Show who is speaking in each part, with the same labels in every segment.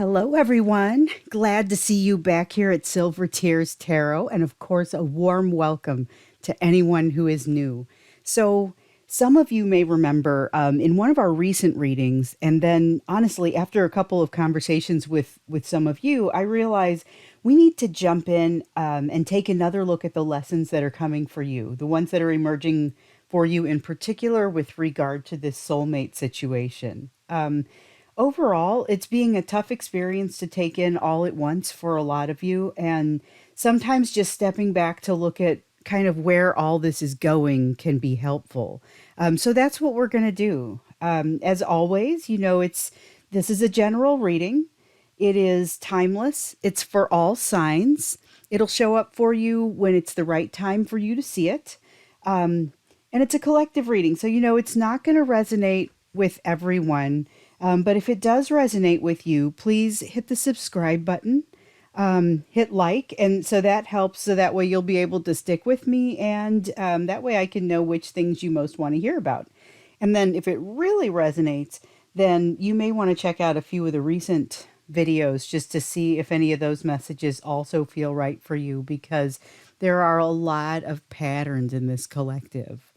Speaker 1: Hello, everyone. Glad to see you back here at Silver Tears Tarot. And of course, a warm welcome to anyone who is new. So, some of you may remember in one of our recent readings, and then honestly, after a couple of conversations with some of you, I realized we need to jump in and take another look at the lessons that are coming for you, the ones that are emerging for you in particular with regard to this soulmate situation. Overall, it's being a tough experience to take in all at once for a lot of you. And sometimes just stepping back to look at kind of where all this is going can be helpful. So that's what we're going to do. As always, this is a general reading. It is timeless. It's for all signs. It'll show up for you when it's the right time for you to see it. And it's a collective reading. So, it's not going to resonate with everyone. But if it does resonate with you, please hit the subscribe button, hit like, and so that helps. So that way you'll be able to stick with me, and that way I can know which things you most want to hear about. And then if it really resonates, then you may want to check out a few of the recent videos just to see if any of those messages also feel right for you, because there are a lot of patterns in this collective.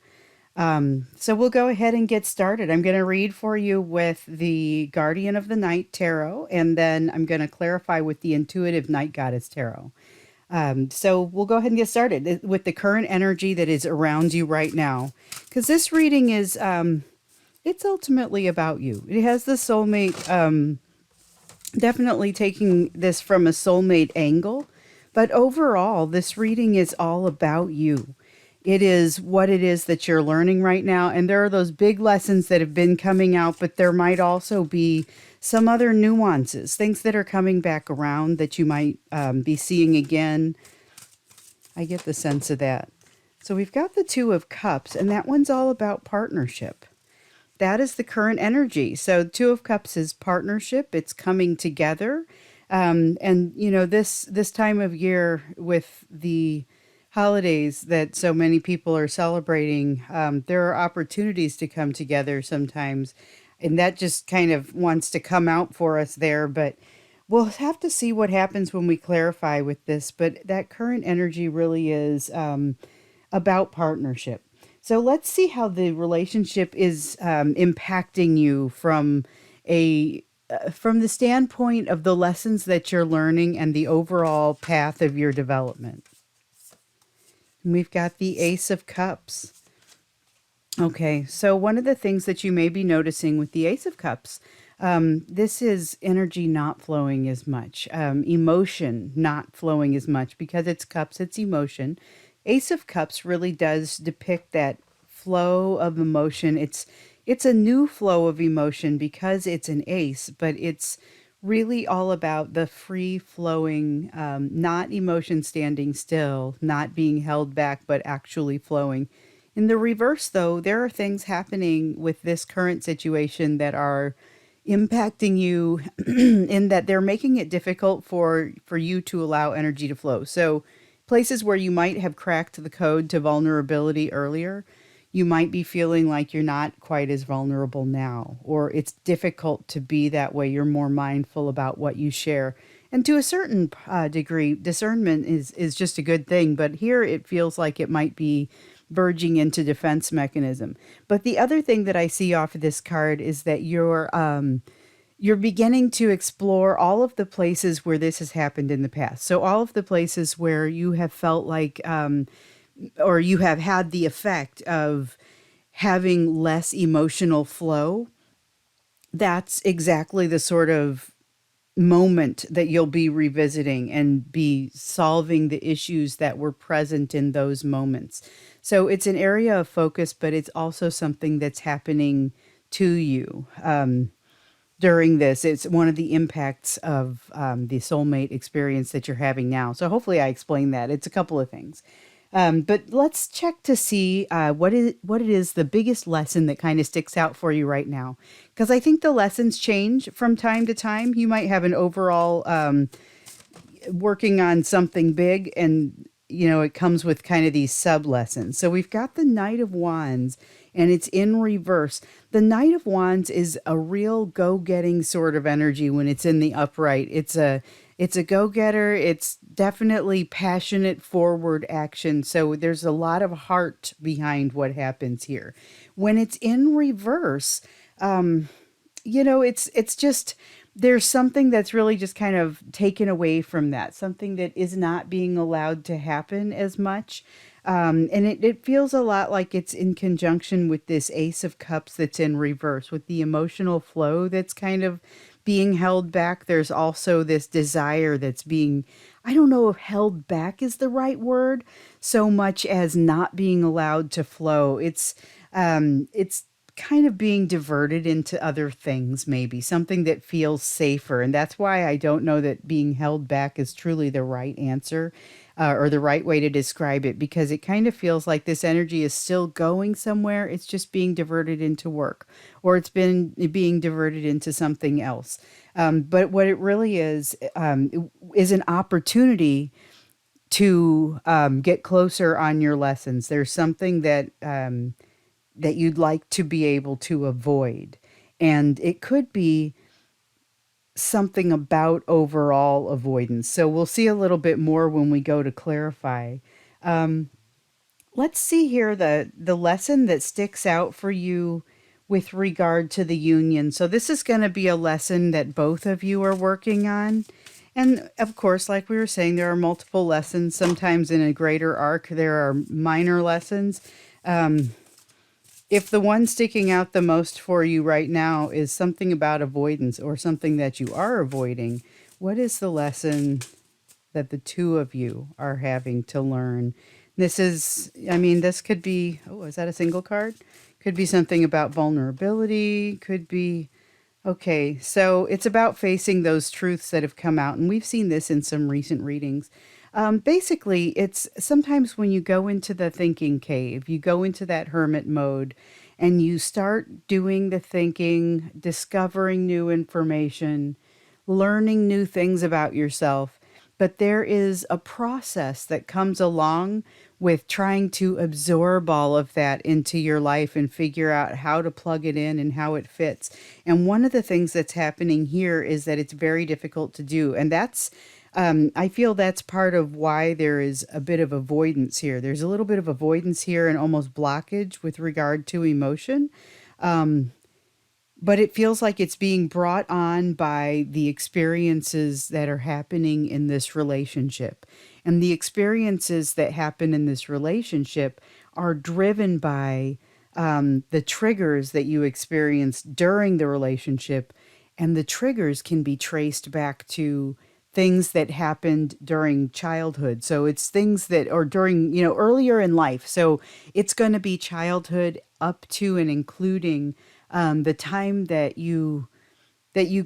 Speaker 1: So we'll go ahead and get started. I'm going to read for you with the Guardian of the Night Tarot, and then I'm going to clarify with the Intuitive Night Goddess Tarot. So we'll go ahead and get started with the current energy that is around you right now, because this reading is, it's ultimately about you. It has the soulmate, definitely taking this from a soulmate angle, but overall, this reading is all about you. It is what it is that you're learning right now. And there are those big lessons that have been coming out, but there might also be some other nuances, things that are coming back around that you might be seeing again. I get the sense of that. So we've got the Two of Cups, and that one's all about partnership. That is the current energy. So Two of Cups is partnership. It's coming together. And, this time of year with the holidays that so many people are celebrating, there are opportunities to come together sometimes, and that just kind of wants to come out for us there, but we'll have to see what happens when we clarify with this. But that current energy really is about partnership. So let's see how the relationship is impacting you from the standpoint of the lessons that you're learning and the overall path of your development. We've got the Ace of Cups. Okay, so one of the things that you may be noticing with the Ace of Cups, this is energy not flowing as much, emotion not flowing as much, because it's cups, it's emotion. Ace of Cups really does depict that flow of emotion. It's a new flow of emotion because it's an ace, but it's really all about the free flowing, not emotion standing still, not being held back, but actually flowing. In the reverse, though, there are things happening with this current situation that are impacting you in that they're making it difficult for you to allow energy to flow. So places where you might have cracked the code to vulnerability earlier, you might be feeling like you're not quite as vulnerable now, or it's difficult to be that way. You're more mindful about what you share. And to a certain degree, discernment is just a good thing. But here it feels like it might be verging into defense mechanism. But the other thing that I see off of this card is that you're beginning to explore all of the places where this has happened in the past. So all of the places where you have felt like, or you have had the effect of having less emotional flow, that's exactly the sort of moment that you'll be revisiting and be solving the issues that were present in those moments. So it's an area of focus, but it's also something that's happening to you during this. It's one of the impacts of the soulmate experience that you're having now. So hopefully I explained that. It's a couple of things. But let's check to see what it is the biggest lesson that kind of sticks out for you right now. Because I think the lessons change from time to time. You might have an overall working on something big, and it comes with kind of these sub lessons. So we've got the Knight of Wands, and it's in reverse. The Knight of Wands is a real go-getting sort of energy when it's in the upright. It's a go-getter. It's definitely passionate forward action. So there's a lot of heart behind what happens here. When it's in reverse, it's just there's something that's really just kind of taken away from that, something that is not being allowed to happen as much. And it feels a lot like it's in conjunction with this Ace of Cups that's in reverse, with the emotional flow that's kind of being held back. There's also this desire that's being, I don't know if held back is the right word, so much as not being allowed to flow. It's kind of being diverted into other things, maybe something that feels safer. And that's why I don't know that being held back is truly the right answer, or the right way to describe it, because it kind of feels like this energy is still going somewhere. It's just being diverted into work, or it's been being diverted into something else. But what it really is an opportunity to get closer on your lessons. There's something that you'd like to be able to avoid. And it could be something about overall avoidance. So we'll see a little bit more when we go to clarify. Um, let's see here the lesson that sticks out for you with regard to the union. So this is going to be a lesson that both of you are working on. And of course, like we were saying, there are multiple lessons. Sometimes in a greater arc, there are minor lessons. If the one sticking out the most for you right now is something about avoidance or something that you are avoiding, what is the lesson that the two of you are having to learn? This could be, oh, is that a single card? Could be something about vulnerability, could be, okay, so it's about facing those truths that have come out, and we've seen this in some recent readings. Basically, it's sometimes when you go into the thinking cave, you go into that hermit mode, and you start doing the thinking, discovering new information, learning new things about yourself. But there is a process that comes along with trying to absorb all of that into your life and figure out how to plug it in and how it fits. And one of the things that's happening here is that it's very difficult to do. And I feel that's part of why there is a bit of avoidance here. There's a little bit of avoidance here and almost blockage with regard to emotion. But it feels like it's being brought on by the experiences that are happening in this relationship. And the experiences that happen in this relationship are driven by the triggers that you experienced during the relationship. And the triggers can be traced back to things that happened during childhood. So it's things that, or during, earlier in life. So it's going to be childhood up to and including the time that you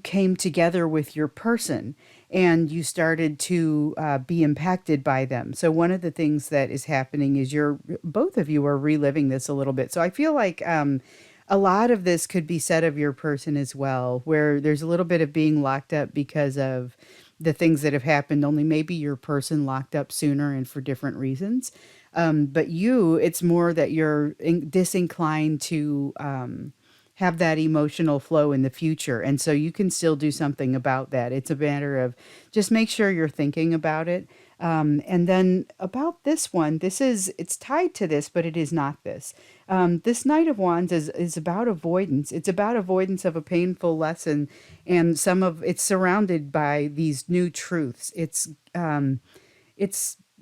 Speaker 1: came together with your person and you started to be impacted by them. So one of the things that is happening is both of you are reliving this a little bit. So I feel like a lot of this could be said of your person as well, where there's a little bit of being locked up because of the things that have happened, only maybe your person locked up sooner and for different reasons. But it's more that you're disinclined to have that emotional flow in the future. And so you can still do something about that. It's a matter of just make sure you're thinking about it. And then about this one, it's tied to this, but it is not this. This Knight of Wands is about avoidance. It's about avoidance of a painful lesson. And it's surrounded by these new truths. It's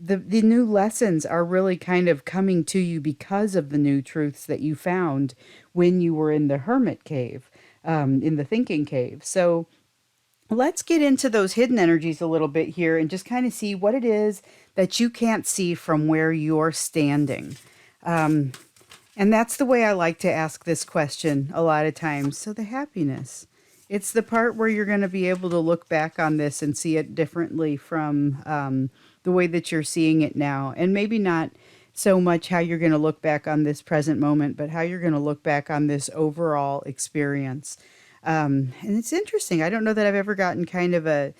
Speaker 1: the new lessons are really kind of coming to you because of the new truths that you found when you were in the hermit cave, in the thinking cave. So let's get into those hidden energies a little bit here and just kind of see what it is that you can't see from where you're standing. And that's the way I like to ask this question a lot of times. So the happiness. It's the part where you're going to be able to look back on this and see it differently from the way that you're seeing it now. And maybe not so much how you're going to look back on this present moment, but how you're going to look back on this overall experience. And it's interesting. I don't know that I've ever gotten kind of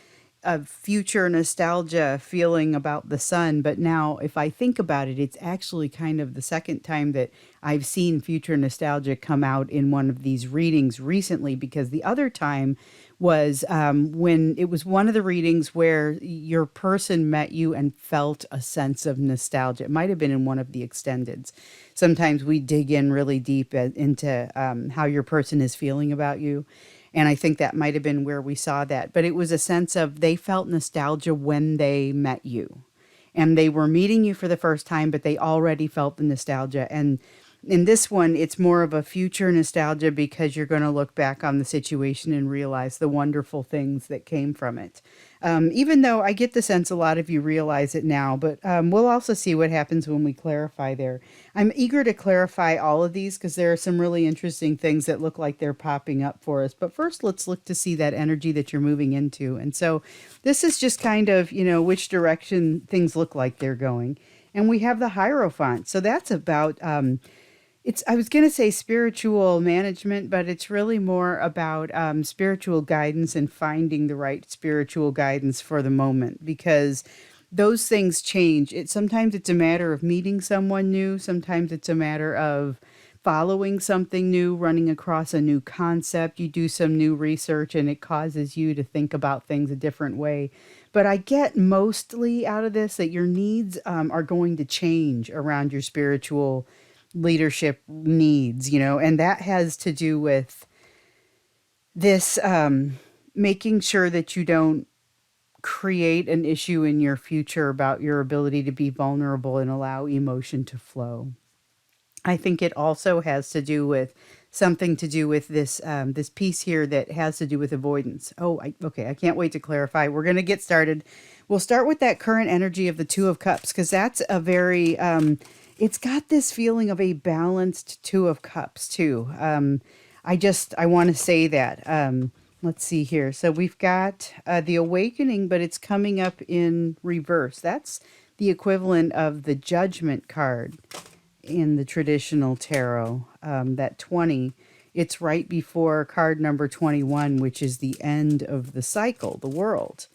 Speaker 1: a future nostalgia feeling about the sun, but now if I think about it, it's actually kind of the second time that I've seen future nostalgia come out in one of these readings recently, because the other time was when it was one of the readings where your person met you and felt a sense of nostalgia. It might have been in one of the extendeds. Sometimes we dig in really deep into how your person is feeling about you. And I think that might have been where we saw that. But it was a sense of they felt nostalgia when they met you. And they were meeting you for the first time, but they already felt the nostalgia. And in this one, it's more of a future nostalgia because you're going to look back on the situation and realize the wonderful things that came from it. Even though I get the sense a lot of you realize it now, but we'll also see what happens when we clarify there. I'm eager to clarify all of these because there are some really interesting things that look like they're popping up for us. But first, let's look to see that energy that you're moving into. And so this is just kind of, which direction things look like they're going. And we have the Hierophant. So that's about I was going to say spiritual management, but it's really more about spiritual guidance and finding the right spiritual guidance for the moment, because those things change. Sometimes it's a matter of meeting someone new. Sometimes it's a matter of following something new, running across a new concept. You do some new research and it causes you to think about things a different way. But I get mostly out of this that your needs are going to change around your spiritual leadership needs, and that has to do with this making sure that you don't create an issue in your future about your ability to be vulnerable and allow emotion to flow. I think it also has to do with something to do with this piece here that has to do with avoidance. Okay. I can't wait to clarify. We're going to get started. We'll start with that current energy of the Two of Cups, because that's a very it's got this feeling of a balanced Two of Cups too. I want to say that. Let's see here. So we've got the Awakening, but it's coming up in reverse. That's the equivalent of the Judgment card in the traditional tarot. That 20, it's right before card number 21, which is the end of the cycle, the world.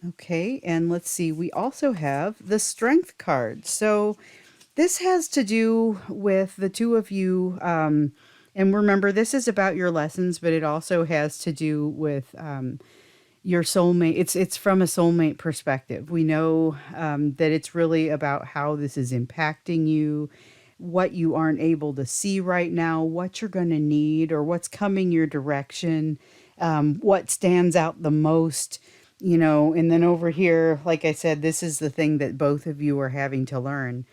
Speaker 1: Okay, and let's see, we also have the Strength card. So this has to do with the two of you. And remember, this is about your lessons, but it also has to do with your soulmate. It's from a soulmate perspective. We know that it's really about how this is impacting you, what you aren't able to see right now, what you're going to need, or what's coming your direction, what stands out the most, and then over here, like I said, this is the thing that both of you are having to learn.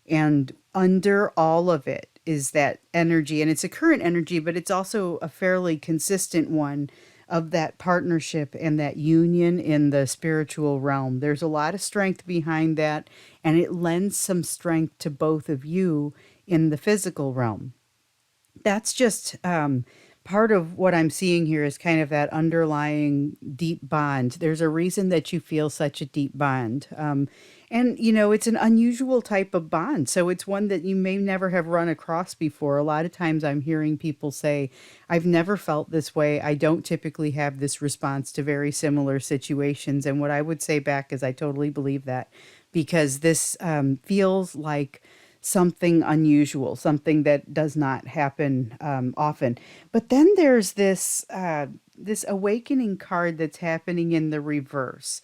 Speaker 1: And under all of it is that energy, and it's a current energy, but it's also a fairly consistent one of that partnership and that union in the spiritual realm. There's a lot of strength behind that, and it lends some strength to both of you in the physical realm. That's just part of what I'm seeing here is kind of that underlying deep bond. There's a reason that you feel such a deep bond. And, it's an unusual type of bond. So it's one that you may never have run across before. A lot of times I'm hearing people say, I've never felt this way. I don't typically have this response to very similar situations. And what I would say back is I totally believe that, because this feels like something unusual, something that does not happen often. But then there's this awakening card that's happening in the reverse.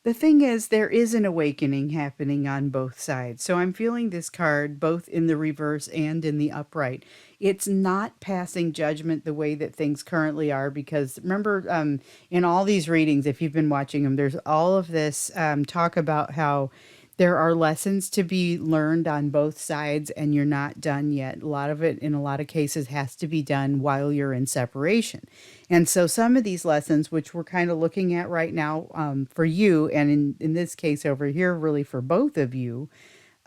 Speaker 1: The thing is, there is an awakening happening on both sides. So I'm feeling this card both in the reverse and in the upright. It's not passing judgment the way that things currently are, because remember, in all these readings, if you've been watching them, there's all of this talk about how there are lessons to be learned on both sides and you're not done yet. A lot of it, in a lot of cases, has to be done while you're in separation. And so some of these lessons, which we're kind of looking at right now for you, and in this case over here, really for both of you,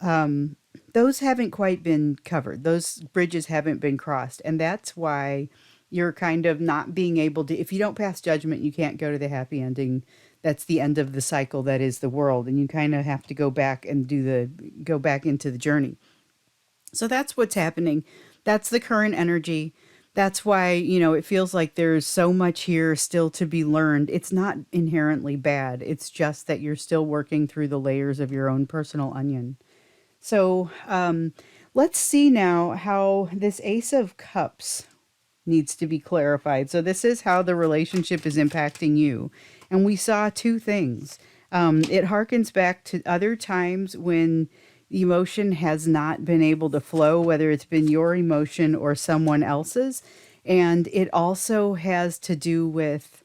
Speaker 1: those haven't quite been covered. Those bridges haven't been crossed. And that's why you're kind of not being able to, if you don't pass judgment, you can't go to the happy ending. That's the end of the cycle that is the world. And you kind of have to go back and go back into the journey. So that's what's happening. That's the current energy. That's why, it feels like there's so much here still to be learned. It's not inherently bad. It's just that you're still working through the layers of your own personal onion. So, let's see now how this Ace of Cups needs to be clarified. So, this is how the relationship is impacting you. And we saw two things. It harkens back to other times when emotion has not been able to flow, whether it's been your emotion or someone else's. And it also has to do with,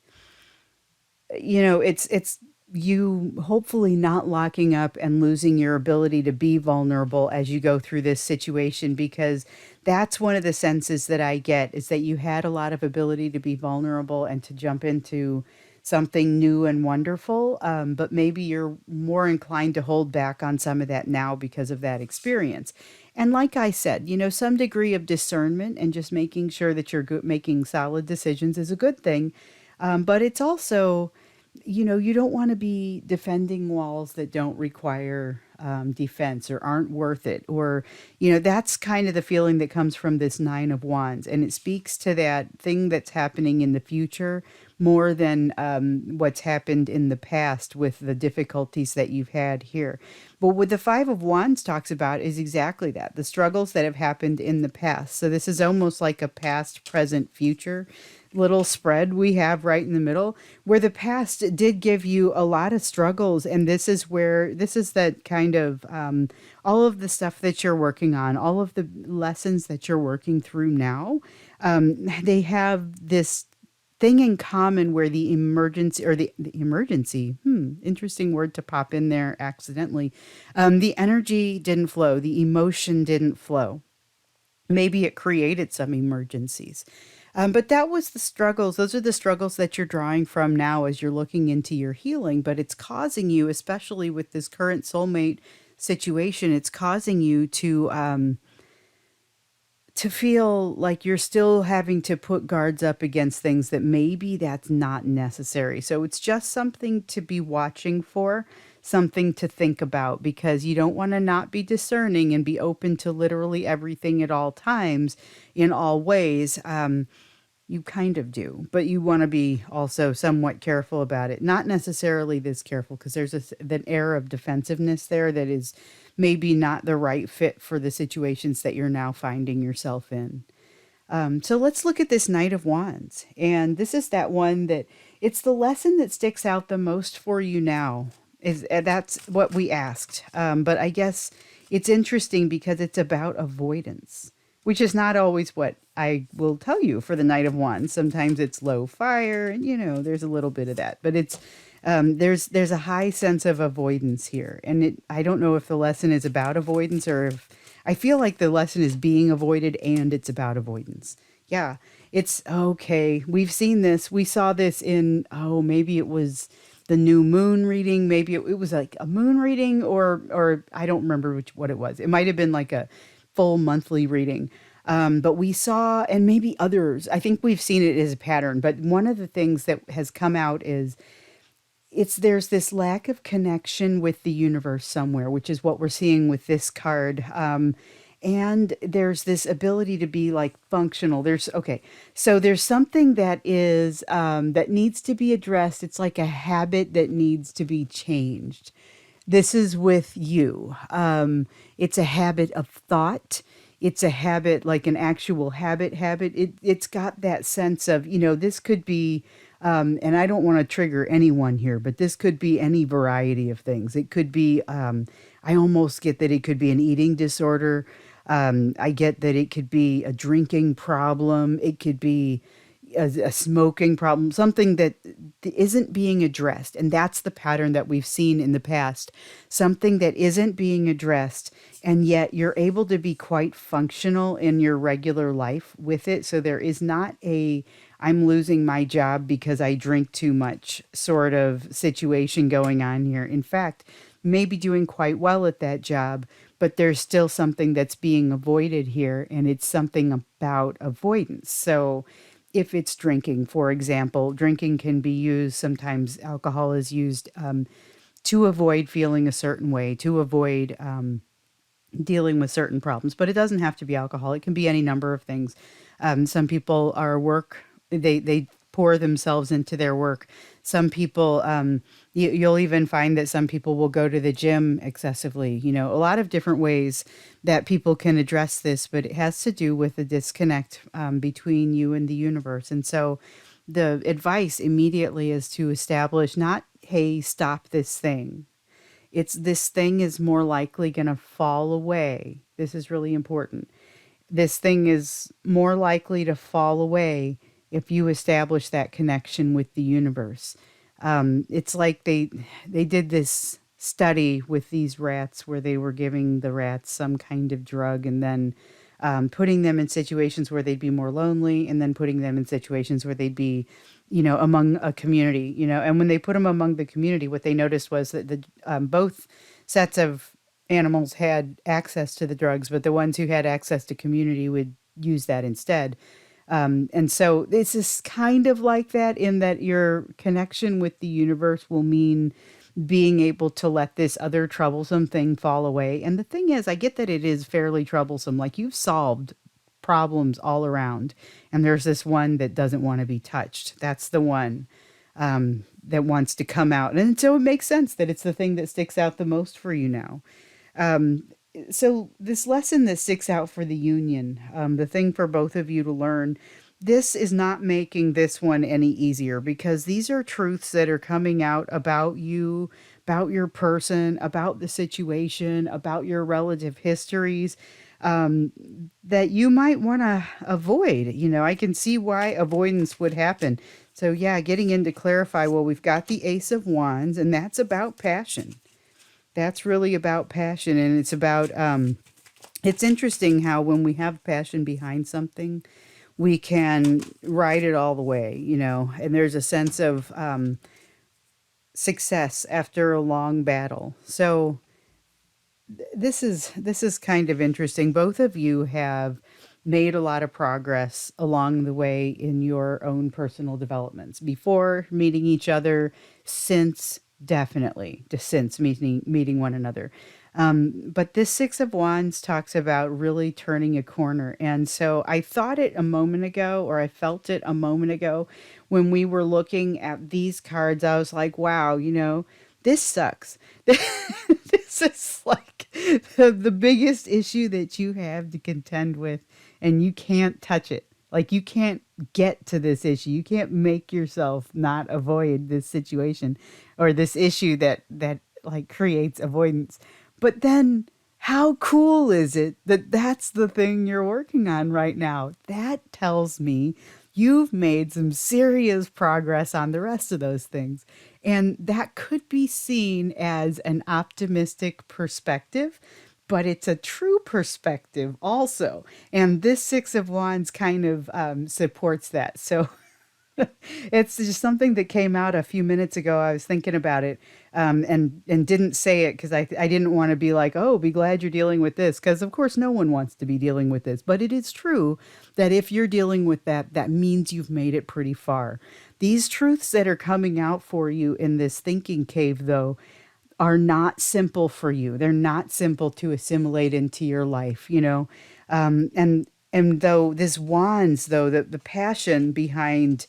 Speaker 1: it's you hopefully not locking up and losing your ability to be vulnerable as you go through this situation, because that's one of the senses that I get, is that you had a lot of ability to be vulnerable and to jump into something new and wonderful, but maybe you're more inclined to hold back on some of that now because of that experience. And like I said, some degree of discernment and just making sure that you're making solid decisions is a good thing. But it's also, you don't want to be defending walls that don't require defense or aren't worth it. Or, that's kind of the feeling that comes from this Nine of Wands. And it speaks to that thing that's happening in the future more than what's happened in the past with the difficulties that you've had here. But what the Five of Wands talks about is exactly that, the struggles that have happened in the past. So this is almost like a past, present, future little spread we have right in the middle, where the past did give you a lot of struggles. And this is that kind of all of the stuff that you're working on, all of the lessons that you're working through now. They have this thing in common where the emergency, or the emergency, interesting word to pop in there accidentally. The energy didn't flow, the emotion didn't flow. Maybe it created some emergencies. But that was the struggles. Those are the struggles that you're drawing from now as you're looking into your healing. But it's causing you, especially with this current soulmate situation, it's causing you to feel like you're still having to put guards up against things that maybe that's not necessary. So it's just something to be watching for, something to think about, because you don't want to not be discerning and be open to literally everything at all times in all ways. You kind of do, but you want to be also somewhat careful about it. Not necessarily this careful, because there's an air of defensiveness there that is maybe not the right fit for the situations that you're now finding yourself in. So let's look at this Knight of Wands. And this is that one that it's the lesson that sticks out the most for you now. That's what we asked. But I guess it's interesting because it's about avoidance, which is not always what I will tell you for the Knight of Wands. Sometimes it's low fire, and there's a little bit of that, but it's there's a high sense of avoidance here, and I don't know if the lesson is about avoidance, or if I feel like the lesson is being avoided and it's about avoidance. Yeah, it's okay. We've seen this. We saw this in, maybe it was the new moon reading. Maybe it was like a moon reading, or I don't remember what it was. It might have been like a full monthly reading. But we saw, and maybe others, I think we've seen it as a pattern, but one of the things that has come out is there's this lack of connection with the universe somewhere, which is what we're seeing with this card. And there's this ability to be like functional. So there's something that is that needs to be addressed. It's like a habit that needs to be changed. This is with you. It's a habit of thought. It's a habit, like an actual habit. It's got that sense of, this could be, and I don't want to trigger anyone here, but this could be any variety of things. It could be, I almost get that it could be an eating disorder. I get that it could be a drinking problem. It could be a smoking problem, something that isn't being addressed. And that's the pattern that we've seen in the past. Something that isn't being addressed, and yet you're able to be quite functional in your regular life with it. So there is not I'm losing my job because I drink too much sort of situation going on here. In fact, maybe doing quite well at that job, but there's still something that's being avoided here, and it's something about avoidance. So if it's drinking, for example, drinking can be used, sometimes alcohol is used to avoid feeling a certain way, to avoid dealing with certain problems, but it doesn't have to be alcohol. It can be any number of things. Some people are work, they pour themselves into their work. Some people, you'll even find that some people will go to the gym excessively. A lot of different ways that people can address this, but it has to do with the disconnect between you and the universe. And so the advice immediately is to establish not, hey, stop this thing. It's this thing is more likely going to fall away. This is really important. This thing is more likely to fall away if you establish that connection with the universe. It's like they did this study with these rats where they were giving the rats some kind of drug and then putting them in situations where they'd be more lonely and then putting them in situations where they'd be, among a community, and when they put them among the community, what they noticed was that the both sets of animals had access to the drugs, but the ones who had access to community would use that instead. And so this is kind of like that in that your connection with the universe will mean being able to let this other troublesome thing fall away. And the thing is, I get that it is fairly troublesome. Like you've solved problems all around, and there's this one that doesn't want to be touched. That's the one that wants to come out. And so it makes sense that it's the thing that sticks out the most for you now. Um, so this lesson that sticks out for the union, the thing for both of you to learn, this is not making this one any easier because these are truths that are coming out about you, about your person, about the situation, about your relative histories, um, that you might want to avoid. I can see why avoidance would happen. So yeah, getting in to clarify, well, we've got the Ace of Wands, and that's about passion. That's really about passion, and it's about it's interesting how when we have passion behind something, we can ride it all the way, and there's a sense of success after a long battle. So this is kind of interesting. Both of you have made a lot of progress along the way in your own personal developments before meeting each other, since definitely to since meeting one another. But this Six of Wands talks about really turning a corner. And so I thought it a moment ago, or I felt it a moment ago when we were looking at these cards. I was like, wow, this sucks. This is like the biggest issue that you have to contend with, and you can't touch it. Like you can't get to this issue. You can't make yourself not avoid this situation or this issue that like creates avoidance. But then how cool is it that that's the thing you're working on right now? That tells me you've made some serious progress on the rest of those things. And that could be seen as an optimistic perspective, but it's a true perspective also. And this Six of Wands kind of supports that. So it's just something that came out a few minutes ago. I was thinking about it and didn't say it because I didn't want to be like, oh, be glad you're dealing with this. Because, of course, no one wants to be dealing with this. But it is true that if you're dealing with that, that means you've made it pretty far. These truths that are coming out for you in this thinking cave, though, are not simple for you. They're not simple to assimilate into your life, and though this wands, though, the passion behind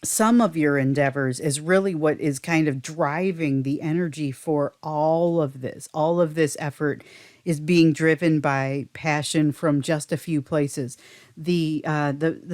Speaker 1: some of your endeavors is really what is kind of driving the energy for all of this. All of this effort is being driven by passion from just a few places. The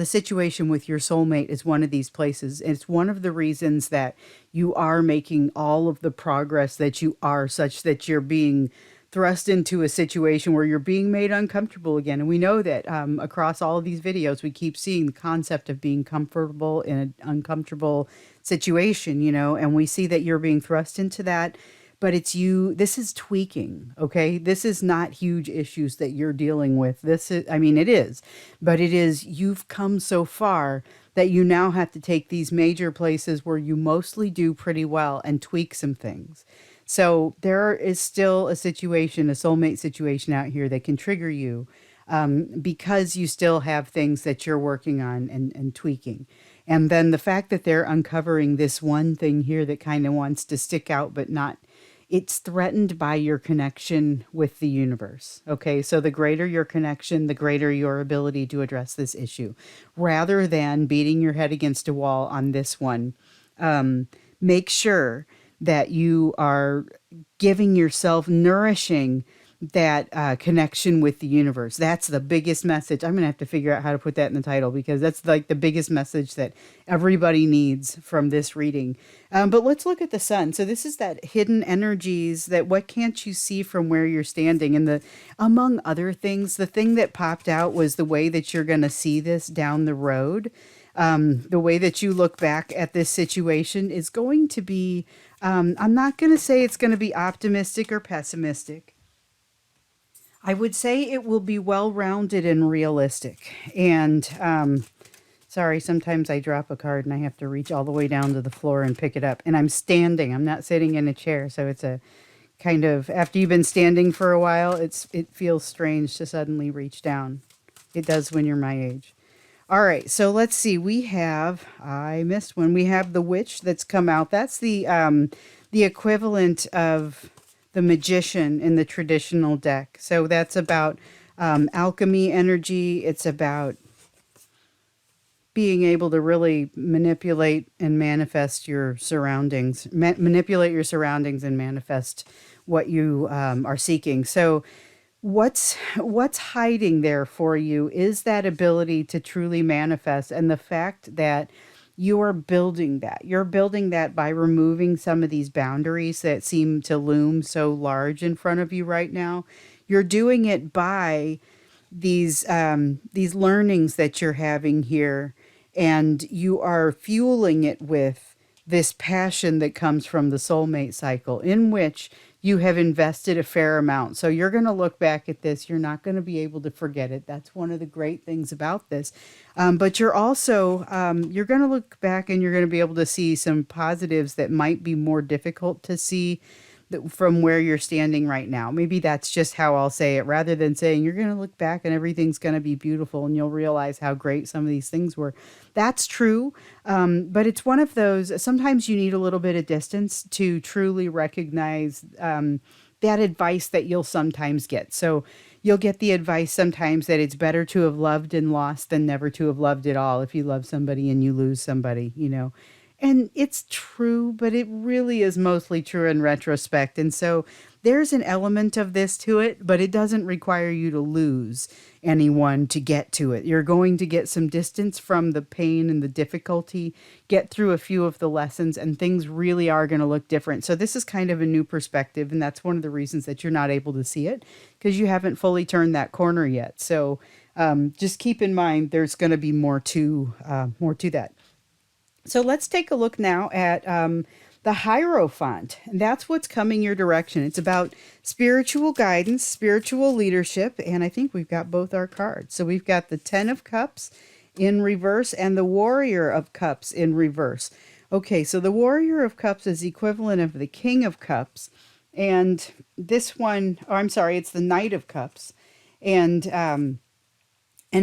Speaker 1: situation with your soulmate is one of these places. It's one of the reasons that you are making all of the progress that you are, such that you're being thrust into a situation where you're being made uncomfortable again. And we know that across all of these videos, we keep seeing the concept of being comfortable in an uncomfortable situation, and we see that you're being thrust into that. But it's you, this is tweaking, okay? This is not huge issues that you're dealing with. This is, I mean, it is, but it is, you've come so far that you now have to take these major places where you mostly do pretty well and tweak some things. So there is still a situation, a soulmate situation out here that can trigger you because you still have things that you're working on and tweaking. And then the fact that they're uncovering this one thing here that kind of wants to stick out, but not it's threatened by your connection with the universe. Okay, so the greater your connection, the greater your ability to address this issue. Rather than beating your head against a wall on this one, make sure that you are giving yourself nourishing that connection with the universe. That's the biggest message. I'm going to have to figure out how to put that in the title because that's like the biggest message that everybody needs from this reading. But let's look at the sun. So this is that hidden energies, that what can't you see from where you're standing? And the, among other things, the thing that popped out was the way that you're going to see this down the road. The way that you look back at this situation is going to be, I'm not going to say it's going to be optimistic or pessimistic. I would say it will be well rounded and realistic. And sorry, sometimes I drop a card and I have to reach all the way down to the floor and pick it up. And I'm standing, I'm not sitting in a chair. So it's a kind of, after you've been standing for a while, it feels strange to suddenly reach down. It does when you're my age. All right, so let's see. We have, I missed one. We have the witch that's come out. That's the equivalent of the magician in the traditional deck. So that's about alchemy energy. It's about being able to really manipulate and manifest your surroundings, manipulate your surroundings and manifest what you are seeking. So what's hiding there for you is that ability to truly manifest, and the fact that you are building that. You're building that by removing some of these boundaries that seem to loom so large in front of you right now. You're doing it by these learnings that you're having here, and you are fueling it with this passion that comes from the soulmate cycle, in which you have invested a fair amount. So you're going to look back at this. You're not going to be able to forget it. That's one of the great things about this. But you're also, you're going to look back and you're going to be able to see some positives that might be more difficult to see from where you're standing right now. Maybe that's just how I'll say it, rather than saying you're going to look back and everything's going to be beautiful and you'll realize how great some of these things were. That's true. But it's one of those, sometimes you need a little bit of distance to truly recognize that advice that you'll sometimes get. So you'll get the advice sometimes that it's better to have loved and lost than never to have loved at all. If you love somebody and you lose somebody, you know. And it's true, but it really is mostly true in retrospect. And so there's an element of this to it, but it doesn't require you to lose anyone to get to it. You're going to get some distance from the pain and the difficulty, get through a few of the lessons, and things really are going to look different. So this is kind of a new perspective, and that's one of the reasons that you're not able to see it, because you haven't fully turned that corner yet. So just keep in mind there's going to be more to that. So let's take a look now at the Hierophant. And that's what's coming your direction. It's about spiritual guidance, spiritual leadership, and I think we've got both our cards. So we've got the Ten of Cups in reverse and the Warrior of Cups in reverse. Okay, so the Warrior of Cups is the equivalent of the King of Cups. And this one, oh, I'm sorry, it's the Knight of Cups. And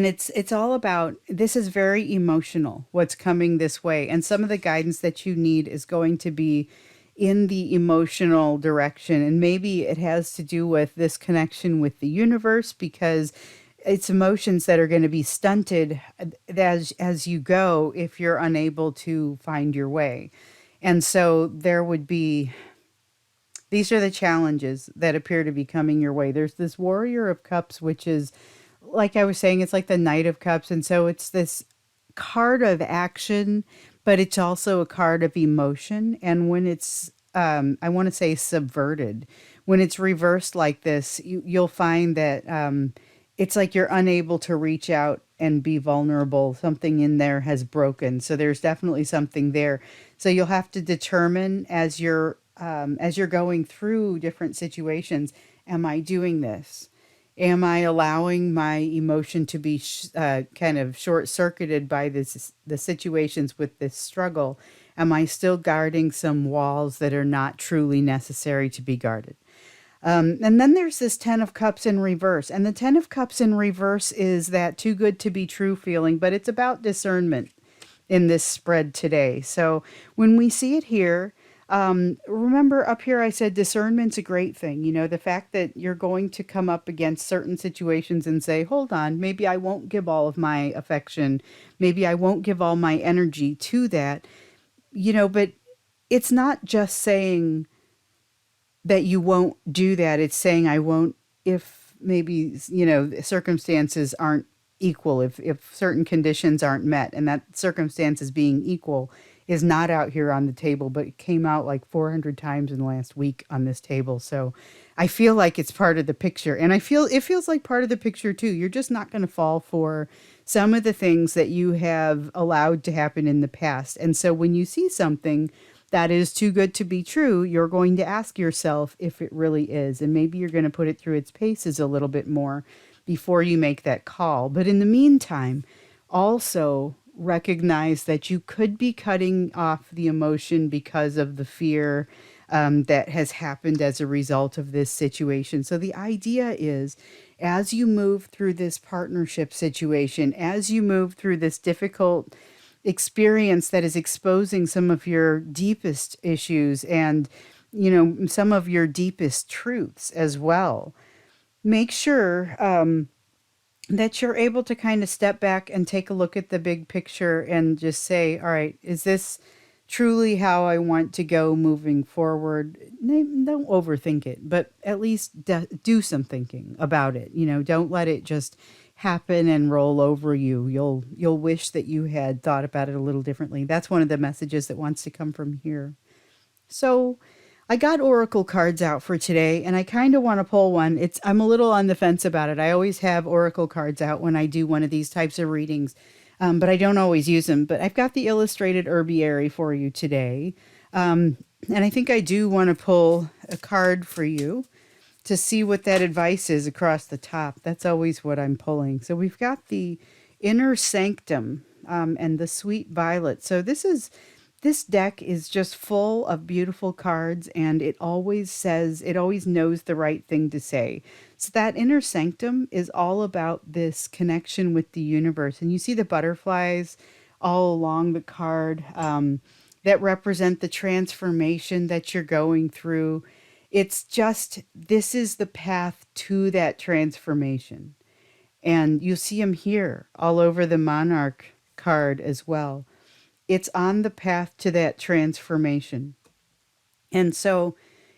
Speaker 1: it's all about, this is very emotional, what's coming this way. And some of the guidance that you need is going to be in the emotional direction. And maybe it has to do with this connection with the universe, because it's emotions that are going to be stunted as you go if you're unable to find your way. And so there would be, these are the challenges that appear to be coming your way. There's this Warrior of Cups, which is, like I was saying, it's like the Knight of Cups. And so it's this card of action, but it's also a card of emotion. And when it's, I want to say subverted, when it's reversed like this, you'll find that it's like you're unable to reach out and be vulnerable. Something in there has broken. So there's definitely something there. So you'll have to determine as you're going through different situations, am I doing this? Am I allowing my emotion to be kind of short-circuited by the situations with this struggle? Am I still guarding some walls that are not truly necessary to be guarded? And then there's this Ten of Cups in reverse. And the Ten of Cups in reverse is that too good to be true feeling, but it's about discernment in this spread today. So when we see it here, Remember up here, I said discernment's a great thing. The fact that you're going to come up against certain situations and say, hold on, maybe I won't give all of my affection. Maybe I won't give all my energy to that, but it's not just saying that you won't do that. It's saying I won't if maybe, circumstances aren't equal, if certain conditions aren't met, and that circumstances being equal is not out here on the table, but it came out like 400 times in the last week on this table. So I feel like it's part of the picture. And I feel it feels like part of the picture too. You're just not going to fall for some of the things that you have allowed to happen in the past. And so when you see something that is too good to be true, you're going to ask yourself if it really is. And maybe you're going to put it through its paces a little bit more before you make that call. But in the meantime, also recognize that you could be cutting off the emotion because of the fear that has happened as a result of this situation. So the idea is, as you move through this partnership situation, as you move through this difficult experience that is exposing some of your deepest issues and some of your deepest truths as well, make sure that you're able to kind of step back and take a look at the big picture and just say, all right, is this truly how I want to go moving forward? Don't overthink it, but at least do some thinking about it. Don't let it just happen and roll over you. You'll wish that you had thought about it a little differently. That's one of the messages that wants to come from here. So I got oracle cards out for today and I kind of want to pull one. I'm a little on the fence about it. I always have oracle cards out when I do one of these types of readings, but I don't always use them. But I've got the illustrated herbiary for you today. And I think I do want to pull a card for you to see what that advice is across the top. That's always what I'm pulling. So we've got the inner sanctum and the sweet violet. So this deck is just full of beautiful cards, and it always knows the right thing to say. So that inner sanctum is all about this connection with the universe. And you see the butterflies all along the card that represent the transformation that you're going through. It's just, this is the path to that transformation. And you see them here all over the monarch card as well. It's on the path to that transformation. And so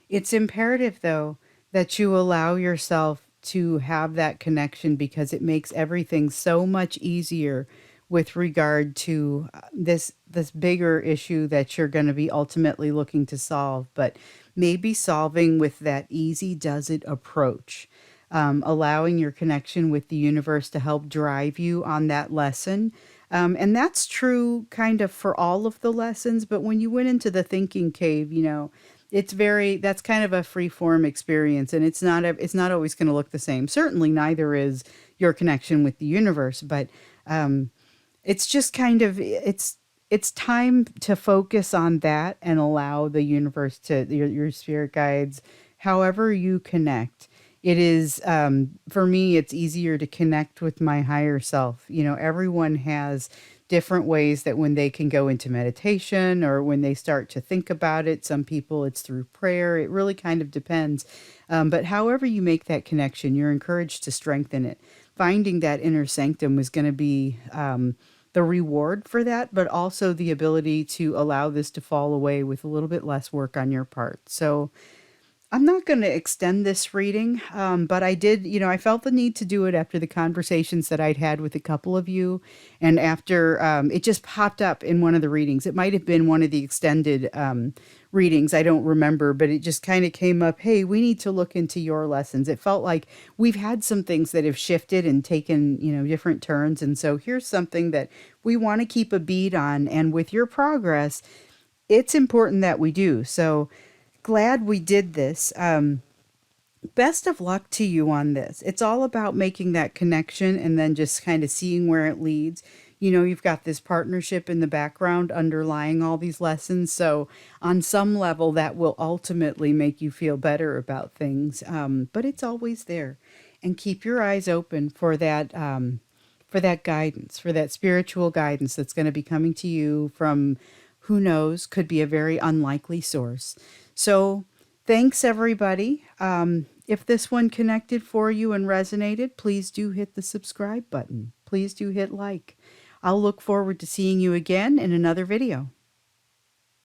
Speaker 1: it's imperative, though, that you allow yourself to have that connection because it makes everything so much easier with regard to this bigger issue that you're going to be ultimately looking to solve, but maybe solving with that easy does it approach. Allowing your connection with the universe to help drive you on that lesson. And that's true kind of for all of the lessons, but when you went into the thinking cave, that's kind of a free form experience, and it's not always going to look the same. Certainly neither is your connection with the universe, but it's just kind of it's time to focus on that and allow the universe to your spirit guides, however you connect. It is for me, it's easier to connect with my higher self. Everyone has different ways that when they can go into meditation or when they start to think about it. Some people it's through prayer. It really kind of depends. But however you make that connection, you're encouraged to strengthen it. Finding that inner sanctum was going to be the reward for that, but also the ability to allow this to fall away with a little bit less work on your part. So I'm not going to extend this reading, but I did, I felt the need to do it after the conversations that I'd had with a couple of you. And after it just popped up in one of the readings. It might have been one of the extended readings. I don't remember, but it just kind of came up. Hey, we need to look into your lessons. It felt like we've had some things that have shifted and taken, different turns. And so here's something that we want to keep a bead on. And with your progress, it's important that we do. So glad we did this. Best of luck to you on this. It's all about making that connection and then just kind of seeing where it leads. You've got this partnership in the background underlying all these lessons. So on some level, that will ultimately make you feel better about things. But it's always there. And keep your eyes open for that guidance, for that spiritual guidance that's going to be coming to you from who knows, could be a very unlikely source. So thanks, everybody. If this one connected for you and resonated, please do hit the subscribe button. Please do hit like. I'll look forward to seeing you again in another video.